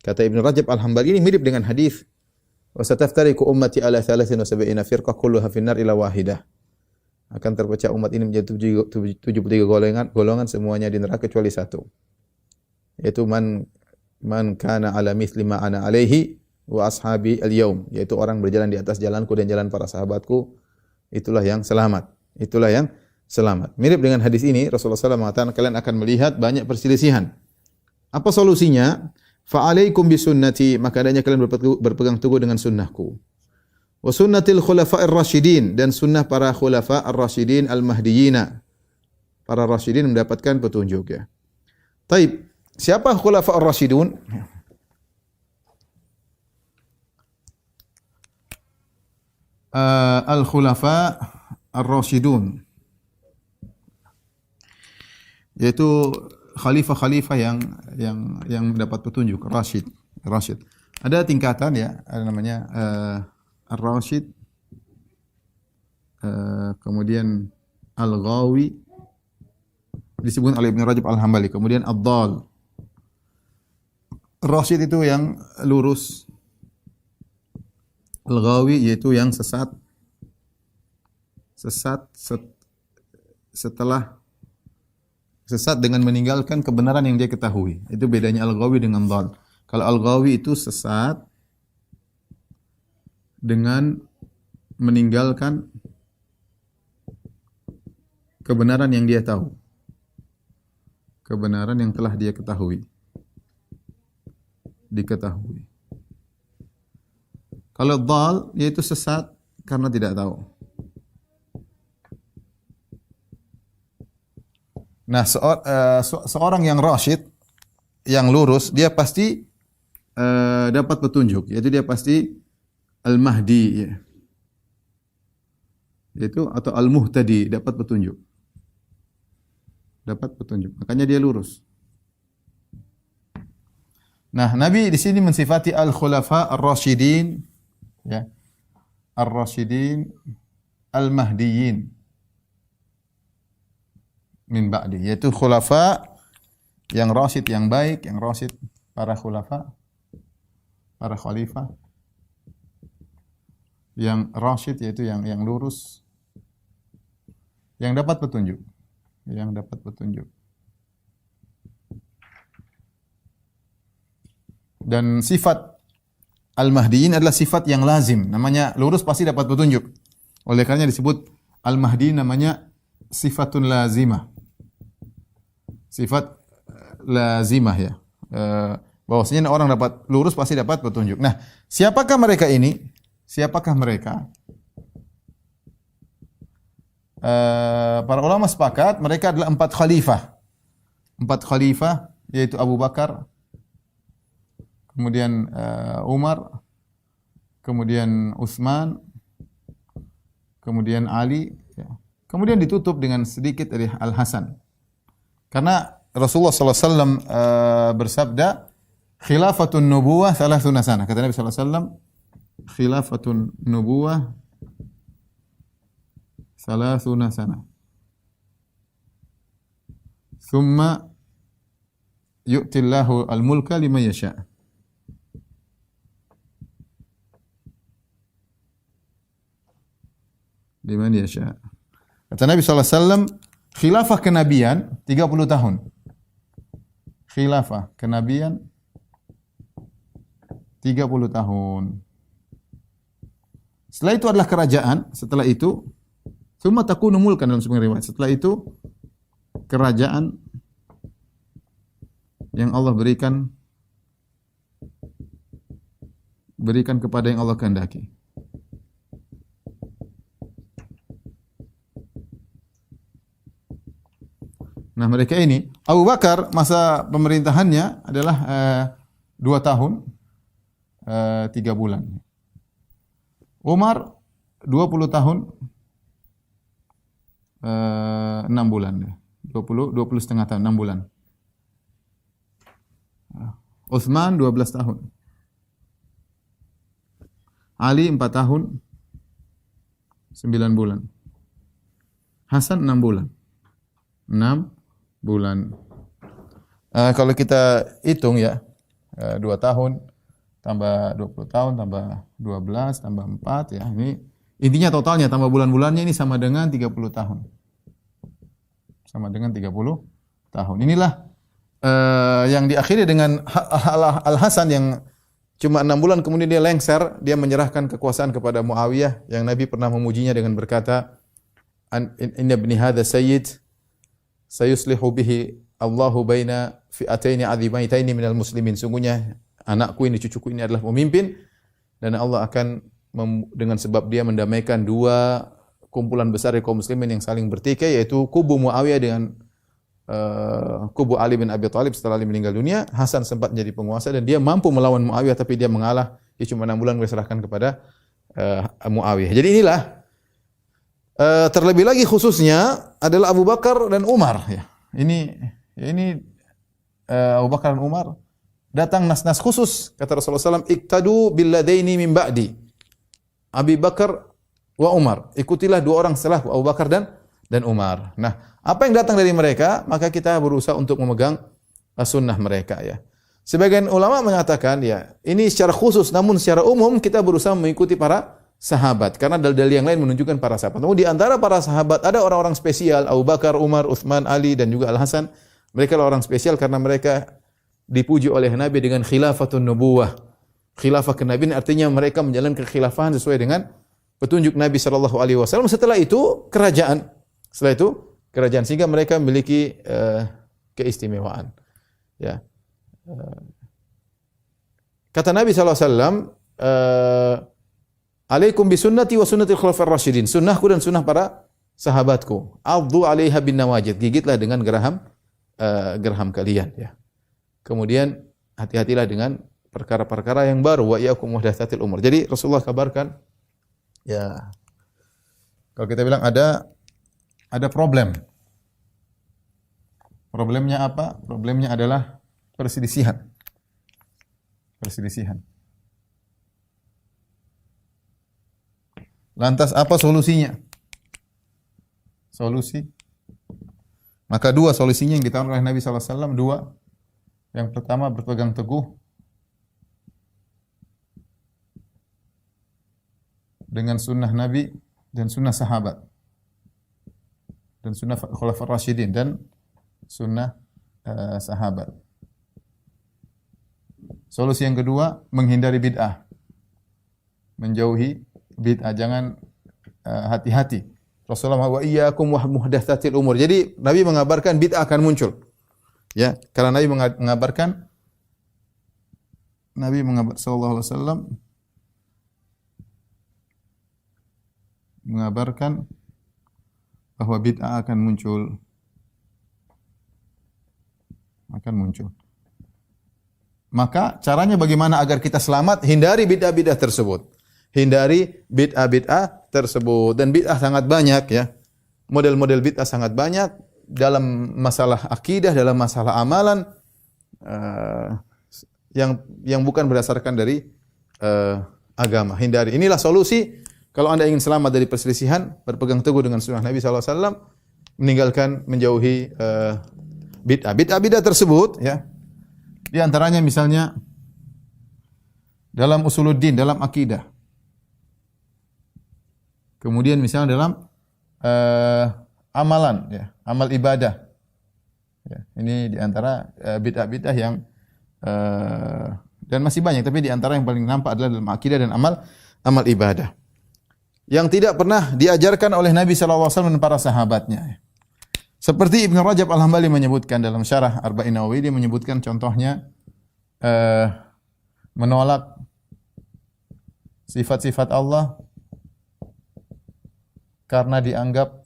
Kata Ibnu Rajab Al-Hambali ini mirip dengan hadis wa sataftariqu ummati ala 73 firqah kulluha finnar ila wahidah. Akan terpecah umat ini menjadi 73 golongan semuanya di neraka kecuali satu. Yaitu man kana ala mithli ma ana alaihi wa ashabi al-yaum, yaitu orang berjalan di atas jalanku dan jalan para sahabatku, itulah yang selamat. Itulah yang selamat. Mirip dengan hadis ini, Rasulullah SAW mengatakan kalian akan melihat banyak perselisihan. Apa solusinya? Fa'alaikum bisunnati, maka adanya kalian berpegang teguh dengan sunnahku. Wa sunnatil khulafa'ir rasyidin, dan sunnah para khulafa'ir rasyidin al-mahdiyina. Para rasyidin mendapatkan petunjuk ya. Taib, siapa khulafa'ir rasyidun? Al-khulafa' ar-rasyidun, yaitu khalifah-khalifah yang mendapat petunjuk, rasyid. Ada tingkatan ya, ada namanya ar-rasyid, kemudian al-ghawi disebut oleh Ibnu Rajab Al-Hambali, kemudian ad-dhal. Rasyid itu yang lurus, al-ghawi yaitu yang sesat dengan meninggalkan kebenaran yang dia ketahui. Itu bedanya al-ghawi dengan dhal. Kalau al-ghawi itu sesat dengan meninggalkan kebenaran yang dia tahu. Kebenaran yang telah dia diketahui. Kalau dhal yaitu sesat karena tidak tahu. Nah, seorang yang rasyid, yang lurus, dia pasti dapat petunjuk. Yaitu dia pasti al-mahdi, ya. Yaitu atau al-muhtadi, dapat petunjuk. Makanya dia lurus. Nah, Nabi di sini mensifati al-khulafa ar-rasyidin, ya. Ar-rasyidin al-mahdiyin min ba'di, yaitu khulafa yang rasyid, yang baik, yang rasyid, para khulafa, para khalifah yang rasyid, yaitu yang lurus, yang dapat petunjuk, dan sifat al-mahdiyin adalah sifat yang lazim, namanya lurus pasti dapat petunjuk. Oleh karenanya disebut al-mahdi, namanya sifatun lazimah. Sifat lazimah ya. Bahwasanya orang dapat lurus pasti dapat petunjuk. Nah, siapakah mereka ini? Para ulama sepakat mereka adalah 4 khalifah. 4 khalifah yaitu Abu Bakar, kemudian Umar, kemudian Utsman, kemudian Ali, ya. Kemudian ditutup dengan sedikit dari Al-Hasan. Karena Rasulullah SAW bersabda, khilafatun nubuwah 30 sana. Kata Nabi SAW, khilafatun nubuwah 30 sana. Thumma yu'tillahu al-mulka liman yasha'. Liman yasha'. Kata Nabi SAW, khilafah kenabian 30 tahun. Khilafah kenabian 30 tahun. Setelah itu adalah kerajaan, setelah itu summa takunu mulkan dalam sebagian riwayat. Setelah itu kerajaan yang Allah berikan kepada yang Allah kehendaki. Nah, mereka ini, Abu Bakar masa pemerintahannya adalah 2 tahun 3 bulan. Umar 20 tahun 6 bulan. 20 setengah tahun, 6 bulan. Utsman 12 tahun. Ali 4 tahun 9 bulan. Hasan 6 bulan. 6 bulan. Kalau kita hitung ya, 2 tahun tambah 20 tahun tambah 12 tambah 4 ya. Ini intinya totalnya tambah bulan-bulannya ini sama dengan 30 tahun. Sama dengan 30 tahun. Inilah yang diakhiri dengan Al-Hasan yang cuma 6 bulan kemudian dia lengser, dia menyerahkan kekuasaan kepada Muawiyah yang Nabi pernah memujinya dengan berkata, "Inna ibni hadza sayyid sayuslihu bihi Allahu baina fi'ataini 'azimaitaini minal muslimin." Sungguhnya anakku ini, cucuku ini adalah pemimpin dan Allah akan dengan sebab dia mendamaikan dua kumpulan besar dari kaum muslimin yang saling bertikai, yaitu kubu Muawiyah dengan kubu Ali bin Abi Thalib. Setelah Ali meninggal dunia, Hasan sempat menjadi penguasa dan dia mampu melawan Muawiyah tapi dia mengalah. Dia cuma 6 bulan diserahkan kepada Muawiyah. Jadi inilah terlebih lagi khususnya adalah Abu Bakar dan Umar ya. Ini Abu Bakar dan Umar datang nas-nas khusus kata Rasulullah SAW, "Iqtadu billadaini min ba'di." Abu Bakar wa Umar. Ikutilah dua orang setelah Abu Bakar dan Umar. Nah, apa yang datang dari mereka, maka kita berusaha untuk memegang sunnah mereka ya. Sebagian ulama mengatakan ya, ini secara khusus, namun secara umum kita berusaha mengikuti para sahabat karena dalil-dalil yang lain menunjukkan para sahabat. Namun di antara para sahabat ada orang-orang spesial, Abu Bakar, Umar, Utsman, Ali dan juga Al-Hasan. Mereka adalah orang spesial karena mereka dipuji oleh Nabi dengan khilafatun nubuwah. Khilafah kenabian artinya mereka menjalankan kekhilafahan sesuai dengan petunjuk Nabi sallallahu alaihi wasallam. Setelah itu kerajaan. Sehingga mereka memiliki keistimewaan. Ya. Kata Nabi sallallahu alaihi wasallam, "Alaikum bi sunnati wa sunnatil khulafair rasyidin." Sunnahku dan sunnah para sahabatku. "Addu 'alaiha bin nawajid." Gigitlah dengan geraham kalian ya. Kemudian hati-hatilah dengan perkara-perkara yang baru, wa iyyakum muhdatsatil umur. Jadi Rasulullah kabarkan ya, kalau kita bilang ada problem. Problemnya apa? Problemnya adalah perselisihan. Lantas apa solusinya? Maka dua solusinya yang ditawarkan oleh Nabi sallallahu alaihi wasallam, dua. Yang pertama, berpegang teguh dengan sunnah Nabi dan sunnah sahabat dan sunnah khulafaur rasyidin dan sunnah sahabat. Solusi yang kedua, menghindari bid'ah. Menjauhi bid'ah, jangan hati-hati. Rasulullah wa iyyakum muhdatsatil umur. Jadi Nabi mengabarkan bid'ah akan muncul. Ya, karena Nabi mengabarkan sallallahu alaihi wasallam mengabarkan bahwa bid'ah akan muncul. Maka caranya bagaimana agar kita selamat? Hindari bid'ah-bid'ah tersebut. Dan bid'ah sangat banyak ya. Model-model bid'ah sangat banyak dalam masalah akidah, dalam masalah amalan yang bukan berdasarkan dari agama. Hindari. Inilah solusi kalau Anda ingin selamat dari perselisihan, berpegang teguh dengan sunnah Nabi sallallahu alaihi wasallam, menjauhi bid'ah. Bid'ah tersebut ya, di antaranya misalnya dalam usuluddin, dalam akidah. Kemudian misalnya dalam amalan ya, amal ibadah. Ya, ini di antara bid'ah-bid'ah yang dan masih banyak, tapi di antara yang paling nampak adalah dalam akidah dan amal ibadah. Yang tidak pernah diajarkan oleh Nabi sallallahu alaihi wasallam dan para sahabatnya. Seperti Ibnu Rajab Al-Hambali menyebutkan dalam Syarah Arba'in Nawawi, dia menyebutkan contohnya menolak sifat-sifat Allah karena dianggap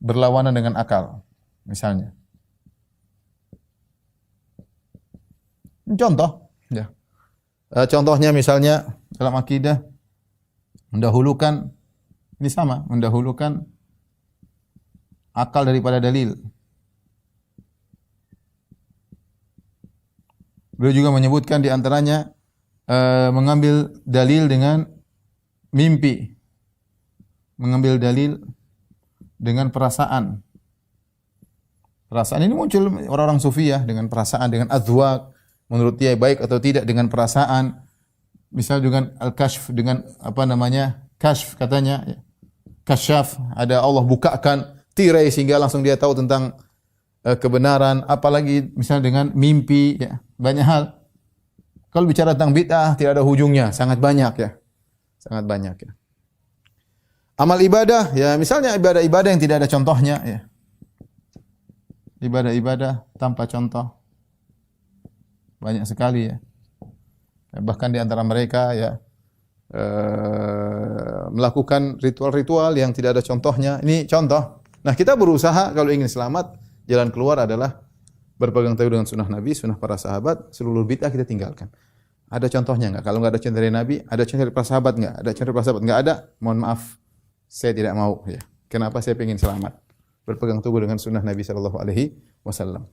berlawanan dengan akal, misalnya. Contoh, ya. Contohnya misalnya dalam akidah mendahulukan akal daripada dalil. Beliau juga menyebutkan di antaranya mengambil dalil dengan mimpi, mengambil dalil dengan perasaan Perasaan ini muncul orang-orang sufi ya dengan perasaan, dengan adzwaq, menurut dia baik atau tidak dengan perasaan. Misal dengan al-kashf, dengan apa namanya? Kashf katanya, ya. Kasyaf, ada Allah bukakan tirai sehingga langsung dia tahu tentang kebenaran, apalagi misalnya dengan mimpi, ya. Banyak hal. Kalau bicara tentang bid'ah tidak ada hujungnya, sangat banyak ya. Sangat banyak ya. Amal ibadah, ya misalnya ibadah-ibadah yang tidak ada contohnya ya. Ibadah-ibadah tanpa contoh. Banyak sekali ya. Bahkan di antara mereka ya melakukan ritual-ritual yang tidak ada contohnya. Ini contoh. Nah, kita berusaha kalau ingin selamat, jalan keluar adalah berpegang teguh dengan sunnah Nabi, sunnah para sahabat, seluruh bid'ah kita tinggalkan. Ada contohnya enggak? Kalau enggak ada contoh dari Nabi, ada contoh dari para sahabat enggak? Ada contoh dari para sahabat enggak ada? Mohon maaf, saya tidak mau ya. Kenapa saya ingin selamat? Berpegang teguh dengan sunnah Nabi sallallahu alaihi wasallam.